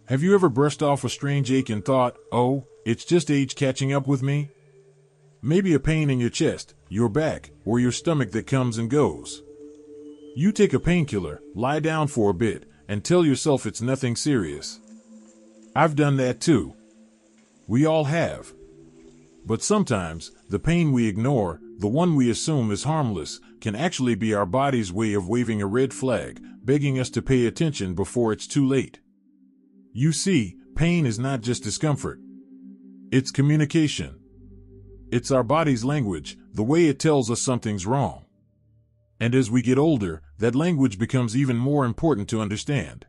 Have you ever brushed off a strange ache and thought, oh, it's just age catching up with me? Maybe a pain in your chest, your back, or your stomach that comes and goes. You take a painkiller, lie down for a bit, and tell yourself it's nothing serious. I've done that too. We all have. But sometimes, the pain we ignore, the one we assume is harmless, can actually be our body's way of waving a red flag, begging us to pay attention before it's too late. You see, pain is not just discomfort. It's communication. It's our body's language, the way it tells us something's wrong. And as we get older, that language becomes even more important to understand.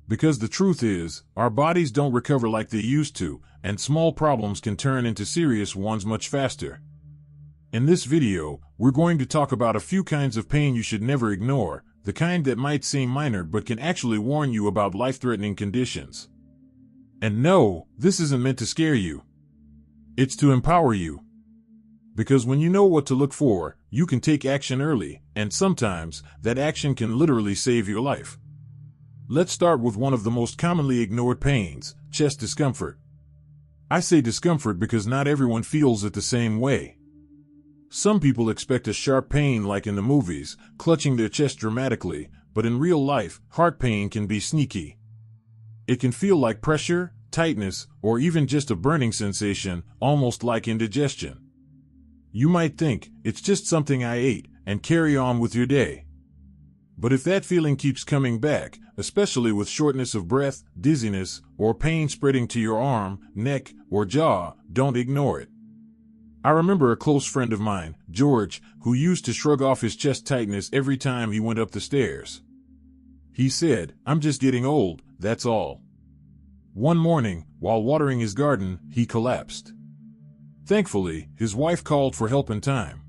Because the truth is, our bodies don't recover like they used to, and small problems can turn into serious ones much faster. In this video, we're going to talk about a few kinds of pain you should never ignore, the kind that might seem minor but can actually warn you about life-threatening conditions. And no, this isn't meant to scare you. It's to empower you. Because when you know what to look for, you can take action early, and sometimes, that action can literally save your life. Let's start with one of the most commonly ignored pains, chest discomfort. I say discomfort because not everyone feels it the same way. Some people expect a sharp pain like in the movies, clutching their chest dramatically, but in real life, heart pain can be sneaky. It can feel like pressure, tightness, or even just a burning sensation, almost like indigestion. You might think, it's just something I ate, and carry on with your day. But if that feeling keeps coming back, especially with shortness of breath, dizziness, or pain spreading to your arm, neck, or jaw, don't ignore it. I remember a close friend of mine, George, who used to shrug off his chest tightness every time he went up the stairs. He said, "I'm just getting old, that's all." One morning, while watering his garden, he collapsed. Thankfully, his wife called for help in time.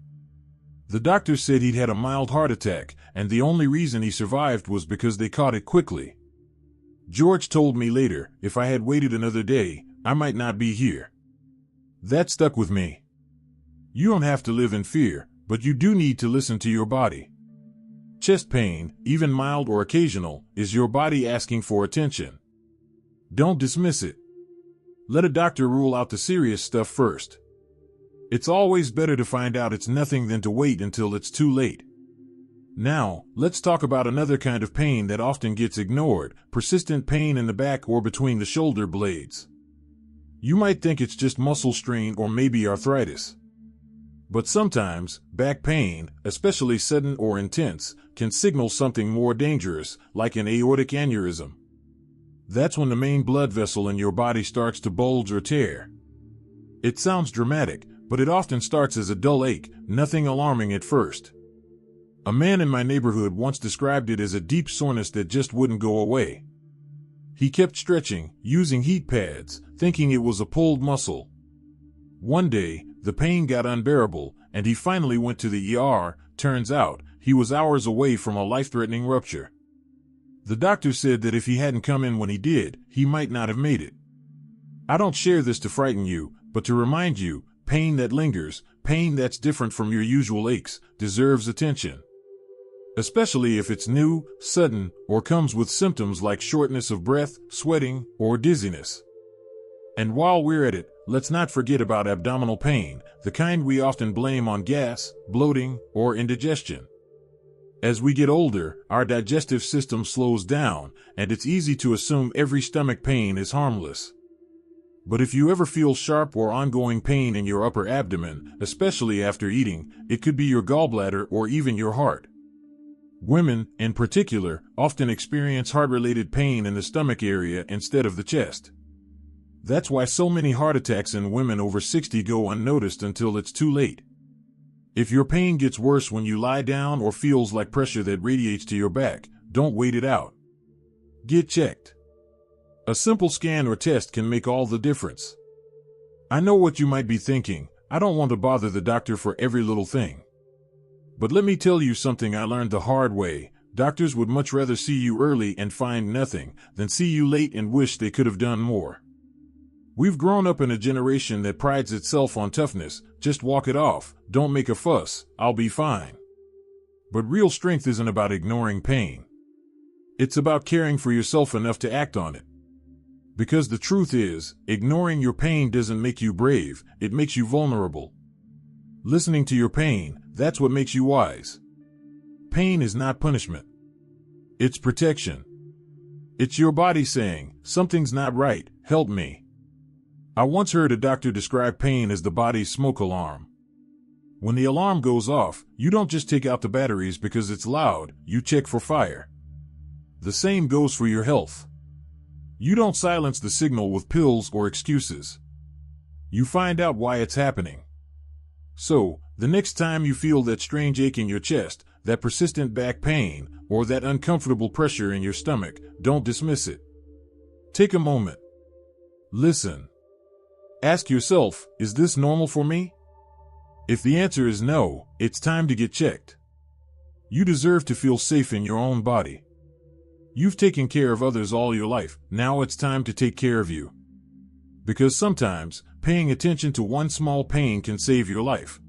The doctor said he'd had a mild heart attack, and the only reason he survived was because they caught it quickly. George told me later, if I had waited another day, I might not be here. That stuck with me. You don't have to live in fear, but you do need to listen to your body. Chest pain, even mild or occasional, is your body asking for attention. Don't dismiss it. Let a doctor rule out the serious stuff first. It's always better to find out it's nothing than to wait until it's too late. Now, let's talk about another kind of pain that often gets ignored, persistent pain in the back or between the shoulder blades. You might think it's just muscle strain or maybe arthritis. But sometimes, back pain, especially sudden or intense, can signal something more dangerous, like an aortic aneurysm. That's when the main blood vessel in your body starts to bulge or tear. It sounds dramatic, but it often starts as a dull ache, nothing alarming at first. A man in my neighborhood once described it as a deep soreness that just wouldn't go away. He kept stretching, using heat pads, thinking it was a pulled muscle. One day, the pain got unbearable, and he finally went to the ER. Turns out, he was hours away from a life-threatening rupture. The doctor said that if he hadn't come in when he did, he might not have made it. I don't share this to frighten you, but to remind you, pain that lingers, pain that's different from your usual aches, deserves attention. Especially if it's new, sudden, or comes with symptoms like shortness of breath, sweating, or dizziness. And while we're at it, let's not forget about abdominal pain, the kind we often blame on gas, bloating, or indigestion. As we get older, our digestive system slows down, and it's easy to assume every stomach pain is harmless. But if you ever feel sharp or ongoing pain in your upper abdomen, especially after eating, it could be your gallbladder or even your heart. Women, in particular, often experience heart-related pain in the stomach area instead of the chest. That's why so many heart attacks in women over 60 go unnoticed until it's too late. If your pain gets worse when you lie down or feels like pressure that radiates to your back, don't wait it out. Get checked. A simple scan or test can make all the difference. I know what you might be thinking, I don't want to bother the doctor for every little thing. But let me tell you something I learned the hard way. Doctors would much rather see you early and find nothing, than see you late and wish they could have done more. We've grown up in a generation that prides itself on toughness. Just walk it off, don't make a fuss, I'll be fine. But real strength isn't about ignoring pain. It's about caring for yourself enough to act on it. Because the truth is, ignoring your pain doesn't make you brave, it makes you vulnerable. Listening to your pain, that's what makes you wise. Pain is not punishment. It's protection. It's your body saying, something's not right, help me. I once heard a doctor describe pain as the body's smoke alarm. When the alarm goes off, you don't just take out the batteries because it's loud, you check for fire. The same goes for your health. You don't silence the signal with pills or excuses. You find out why it's happening. So, the next time you feel that strange ache in your chest, that persistent back pain, or that uncomfortable pressure in your stomach, don't dismiss it. Take a moment. Listen. Ask yourself, is this normal for me? If the answer is no, it's time to get checked. You deserve to feel safe in your own body. You've taken care of others all your life, now it's time to take care of you. Because sometimes, paying attention to one small pain can save your life.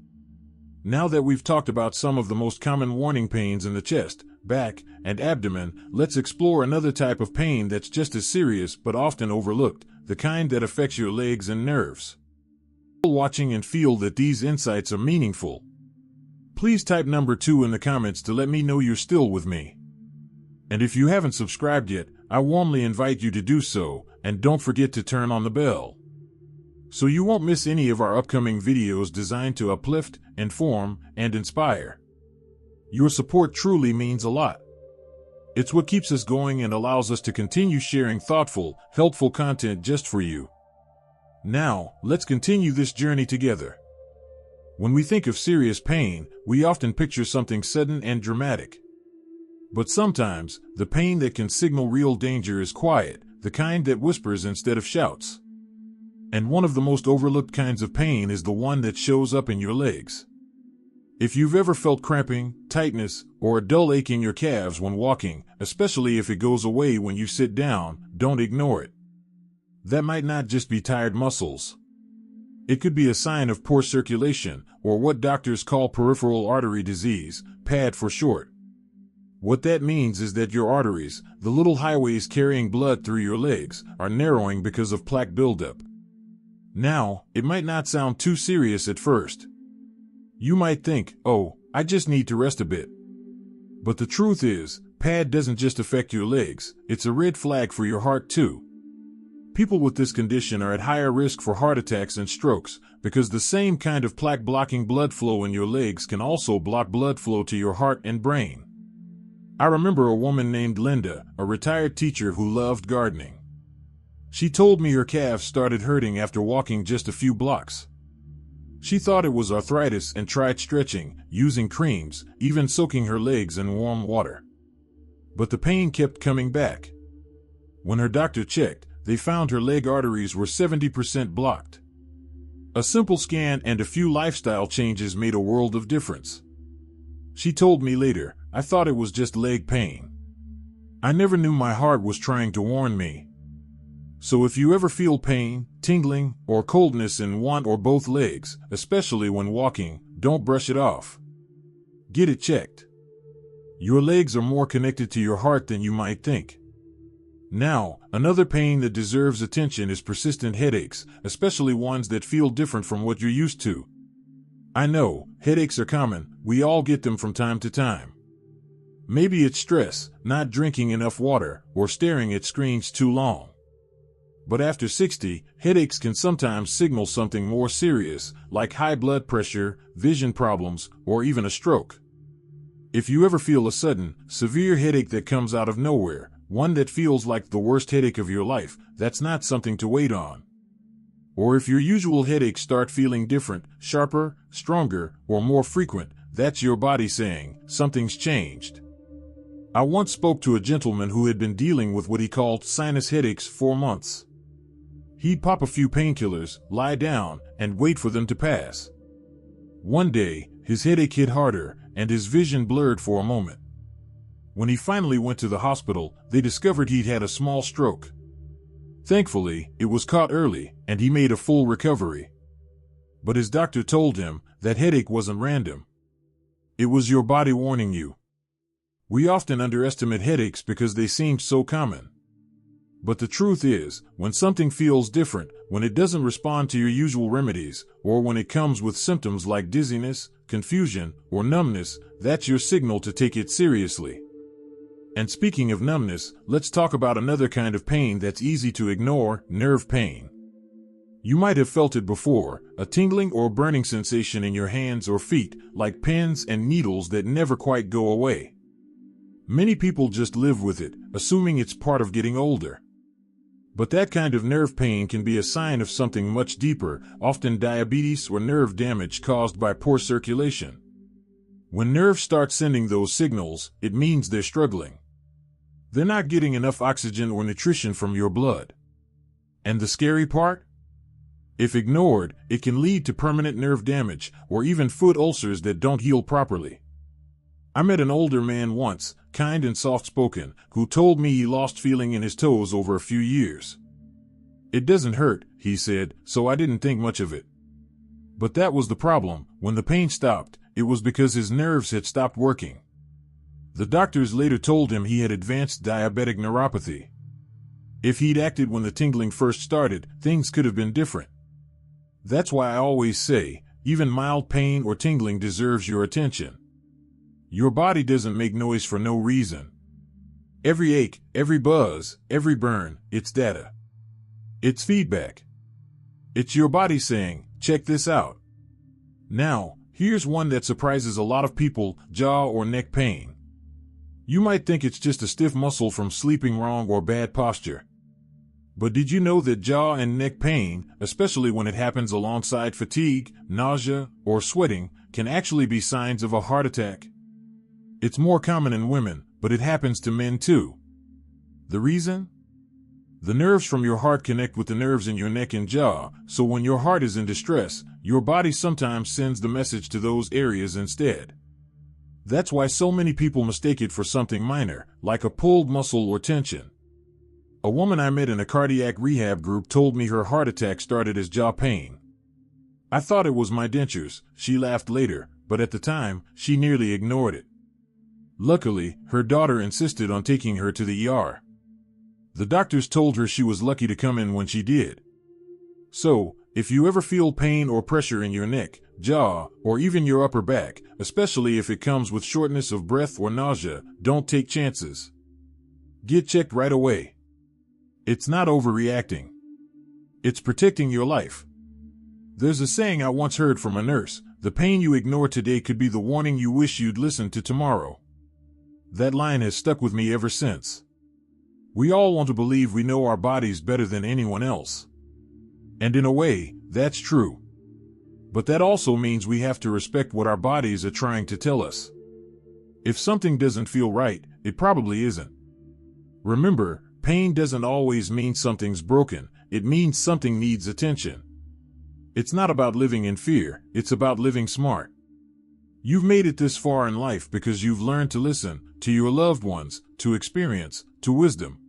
Now that we've talked about some of the most common warning pains in the chest, back, and abdomen, let's explore another type of pain that's just as serious but often overlooked, the kind that affects your legs and nerves. Watching and feel that these insights are meaningful. Please type number 2 in the comments to let me know you're still with me. And if you haven't subscribed yet, I warmly invite you to do so, and don't forget to turn on the bell, so you won't miss any of our upcoming videos designed to uplift, inform, and inspire. Your support truly means a lot. It's what keeps us going and allows us to continue sharing thoughtful, helpful content just for you. Now, let's continue this journey together. When we think of serious pain, we often picture something sudden and dramatic. But sometimes, the pain that can signal real danger is quiet, the kind that whispers instead of shouts. And one of the most overlooked kinds of pain is the one that shows up in your legs. If you've ever felt cramping, tightness, or a dull ache in your calves when walking, especially if it goes away when you sit down, don't ignore it. That might not just be tired muscles. It could be a sign of poor circulation, or what doctors call peripheral artery disease, PAD for short. What that means is that your arteries, the little highways carrying blood through your legs, are narrowing because of plaque buildup. Now, it might not sound too serious at first. You might think, oh, I just need to rest a bit. But the truth is, PAD doesn't just affect your legs, it's a red flag for your heart too. People with this condition are at higher risk for heart attacks and strokes, because the same kind of plaque blocking blood flow in your legs can also block blood flow to your heart and brain. I remember a woman named Linda, a retired teacher who loved gardening. She told me her calves started hurting after walking just a few blocks. She thought it was arthritis and tried stretching, using creams, even soaking her legs in warm water. But the pain kept coming back. When her doctor checked, they found her leg arteries were 70% blocked. A simple scan and a few lifestyle changes made a world of difference. She told me later, I thought it was just leg pain. I never knew my heart was trying to warn me. So if you ever feel pain, tingling, or coldness in one or both legs, especially when walking, don't brush it off. Get it checked. Your legs are more connected to your heart than you might think. Now, another pain that deserves attention is persistent headaches, especially ones that feel different from what you're used to. I know, headaches are common, we all get them from time to time. Maybe it's stress, not drinking enough water, or staring at screens too long. But after 60, headaches can sometimes signal something more serious, like high blood pressure, vision problems, or even a stroke. If you ever feel a sudden, severe headache that comes out of nowhere, one that feels like the worst headache of your life, that's not something to wait on. Or if your usual headaches start feeling different, sharper, stronger, or more frequent, that's your body saying, something's changed. I once spoke to a gentleman who had been dealing with what he called sinus headaches for months. He'd pop a few painkillers, lie down, and wait for them to pass. One day, his headache hit harder, and his vision blurred for a moment. When he finally went to the hospital, they discovered he'd had a small stroke. Thankfully, it was caught early, and he made a full recovery. But his doctor told him that headache wasn't random. It was your body warning you. We often underestimate headaches because they seem so common. But the truth is, when something feels different, when it doesn't respond to your usual remedies, or when it comes with symptoms like dizziness, confusion, or numbness, that's your signal to take it seriously. And speaking of numbness, let's talk about another kind of pain that's easy to ignore: nerve pain. You might have felt it before, a tingling or burning sensation in your hands or feet, like pins and needles that never quite go away. Many people just live with it, assuming it's part of getting older. But that kind of nerve pain can be a sign of something much deeper, often diabetes or nerve damage caused by poor circulation. When nerves start sending those signals, it means they're struggling. They're not getting enough oxygen or nutrition from your blood. And the scary part? If ignored, it can lead to permanent nerve damage or even foot ulcers that don't heal properly. I met an older man once, kind and soft-spoken, who told me he lost feeling in his toes over a few years. "It doesn't hurt," he said, "so I didn't think much of it." But that was the problem. When the pain stopped, it was because his nerves had stopped working. The doctors later told him he had advanced diabetic neuropathy. If he'd acted when the tingling first started, things could have been different. That's why I always say, even mild pain or tingling deserves your attention. Your body doesn't make noise for no reason. Every ache, every buzz, every burn, it's data. It's feedback. It's your body saying, check this out. Now, here's one that surprises a lot of people: jaw or neck pain. You might think it's just a stiff muscle from sleeping wrong or bad posture. But did you know that jaw and neck pain, especially when it happens alongside fatigue, nausea, or sweating, can actually be signs of a heart attack? It's more common in women, but it happens to men too. The reason? The nerves from your heart connect with the nerves in your neck and jaw, so when your heart is in distress, your body sometimes sends the message to those areas instead. That's why so many people mistake it for something minor, like a pulled muscle or tension. A woman I met in a cardiac rehab group told me her heart attack started as jaw pain. "I thought it was my dentures," she laughed later, but at the time, she nearly ignored it. Luckily, her daughter insisted on taking her to the ER. The doctors told her she was lucky to come in when she did. So, if you ever feel pain or pressure in your neck, jaw, or even your upper back, especially if it comes with shortness of breath or nausea, don't take chances. Get checked right away. It's not overreacting. It's protecting your life. There's a saying I once heard from a nurse: the pain you ignore today could be the warning you wish you'd listened to tomorrow. That line has stuck with me ever since. We all want to believe we know our bodies better than anyone else. And in a way, that's true. But that also means we have to respect what our bodies are trying to tell us. If something doesn't feel right, it probably isn't. Remember, pain doesn't always mean something's broken. It means something needs attention. It's not about living in fear, it's about living smart. You've made it this far in life because you've learned to listen to your loved ones, to experience, to wisdom.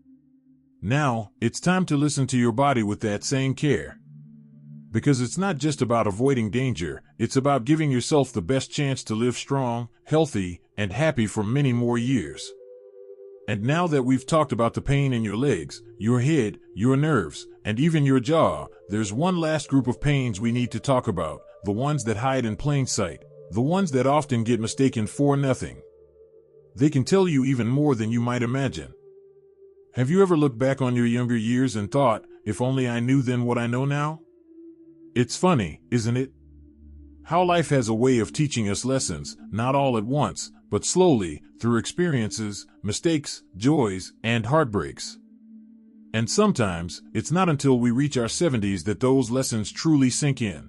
Now, it's time to listen to your body with that same care. Because it's not just about avoiding danger, it's about giving yourself the best chance to live strong, healthy, and happy for many more years. And now that we've talked about the pain in your legs, your head, your nerves, and even your jaw, there's one last group of pains we need to talk about: the ones that hide in plain sight, the ones that often get mistaken for nothing. They can tell you even more than you might imagine. Have you ever looked back on your younger years and thought, if only I knew then what I know now? It's funny, isn't it? How life has a way of teaching us lessons, not all at once, but slowly, through experiences, mistakes, joys, and heartbreaks. And sometimes, it's not until we reach our 70s that those lessons truly sink in.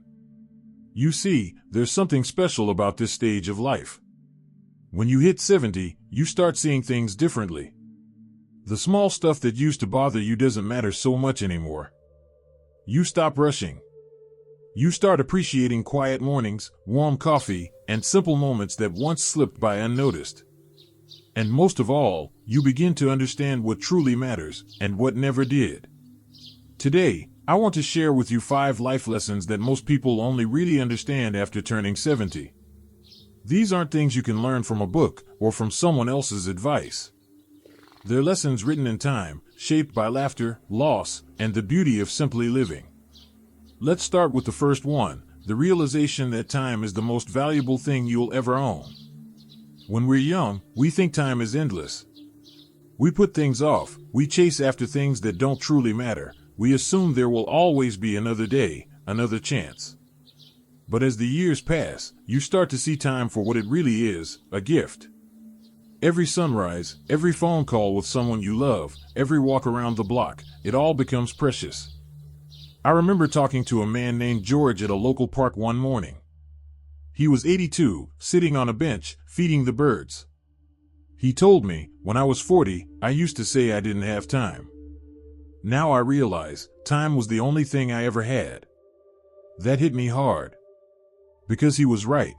You see, there's something special about this stage of life. When you hit 70, you start seeing things differently. The small stuff that used to bother you doesn't matter so much anymore. You stop rushing. You start appreciating quiet mornings, warm coffee, and simple moments that once slipped by unnoticed. And most of all, you begin to understand what truly matters and what never did. Today, I want to share with you 5 life lessons that most people only really understand after turning 70. These aren't things you can learn from a book or from someone else's advice. They're lessons written in time, shaped by laughter, loss, and the beauty of simply living. Let's start with the first one, the realization that time is the most valuable thing you'll ever own. When we're young, we think time is endless. We put things off, we chase after things that don't truly matter, we assume there will always be another day, another chance. But as the years pass, you start to see time for what it really is, a gift. Every sunrise, every phone call with someone you love, every walk around the block, it all becomes precious. I remember talking to a man named George at a local park one morning. He was 82, sitting on a bench, feeding the birds. He told me, when I was 40, I used to say I didn't have time. Now I realize, time was the only thing I ever had. That hit me hard. Because he was right.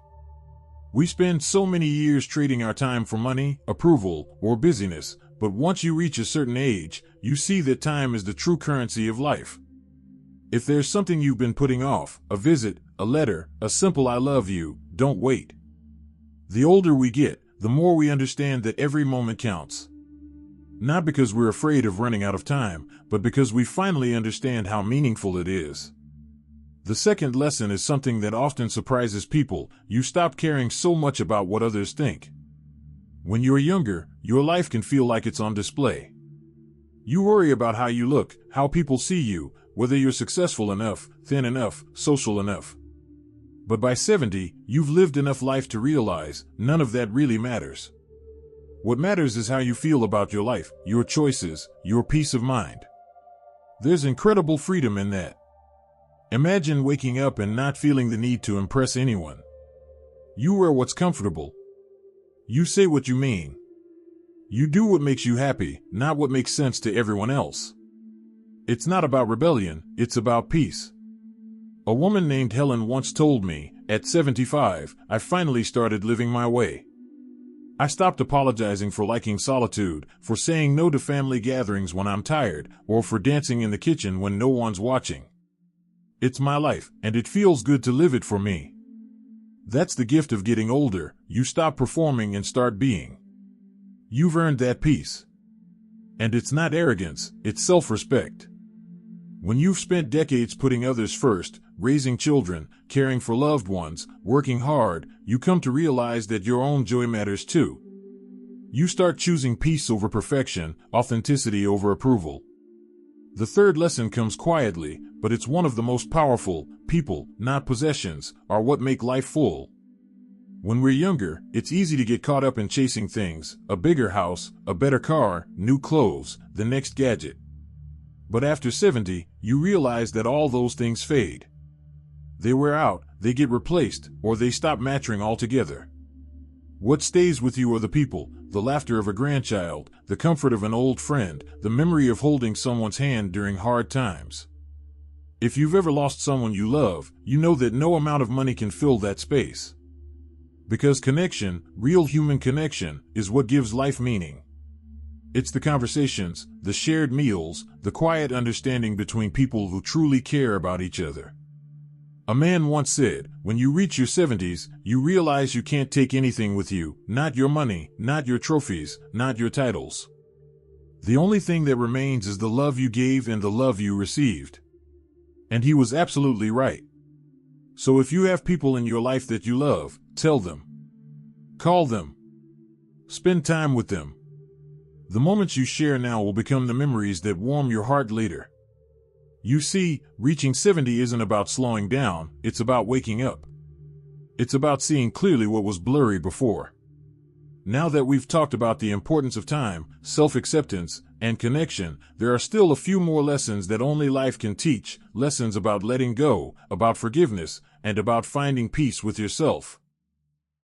We spend so many years trading our time for money, approval, or busyness, but once you reach a certain age, you see that time is the true currency of life. If there's something you've been putting off, a visit, a letter, a simple I love you, don't wait. The older we get, the more we understand that every moment counts. Not because we're afraid of running out of time, but because we finally understand how meaningful it is. The second lesson is something that often surprises people. You stop caring so much about what others think. When you're younger, your life can feel like it's on display. You worry about how you look, how people see you, whether you're successful enough, thin enough, social enough. But by 70, you've lived enough life to realize none of that really matters. What matters is how you feel about your life, your choices, your peace of mind. There's incredible freedom in that. Imagine waking up and not feeling the need to impress anyone. You wear what's comfortable. You say what you mean. You do what makes you happy, not what makes sense to everyone else. It's not about rebellion, it's about peace. A woman named Helen once told me, at 75, I finally started living my way. I stopped apologizing for liking solitude, for saying no to family gatherings when I'm tired, or for dancing in the kitchen when no one's watching. It's my life, and it feels good to live it for me. That's the gift of getting older. You stop performing and start being. You've earned that peace. And it's not arrogance, it's self-respect. When you've spent decades putting others first, raising children, caring for loved ones, working hard, you come to realize that your own joy matters too. You start choosing peace over perfection, authenticity over approval. The third lesson comes quietly, but it's one of the most powerful. People, not possessions, are what make life full. When we're younger, it's easy to get caught up in chasing things, a bigger house, a better car, new clothes, the next gadget. But after 70, you realize that all those things fade. They wear out, they get replaced, or they stop mattering altogether. What stays with you are the people, the laughter of a grandchild, the comfort of an old friend, the memory of holding someone's hand during hard times. If you've ever lost someone you love, you know that no amount of money can fill that space. Because connection, real human connection, is what gives life meaning. It's the conversations, the shared meals, the quiet understanding between people who truly care about each other. A man once said, when you reach your 70s, you realize you can't take anything with you, not your money, not your trophies, not your titles. The only thing that remains is the love you gave and the love you received. And he was absolutely right. So if you have people in your life that you love, tell them. Call them. Spend time with them. The moments you share now will become the memories that warm your heart later. You see, reaching 70 isn't about slowing down, it's about waking up. It's about seeing clearly what was blurry before. Now that we've talked about the importance of time, self-acceptance, and connection, there are still a few more lessons that only life can teach, lessons about letting go, about forgiveness, and about finding peace with yourself.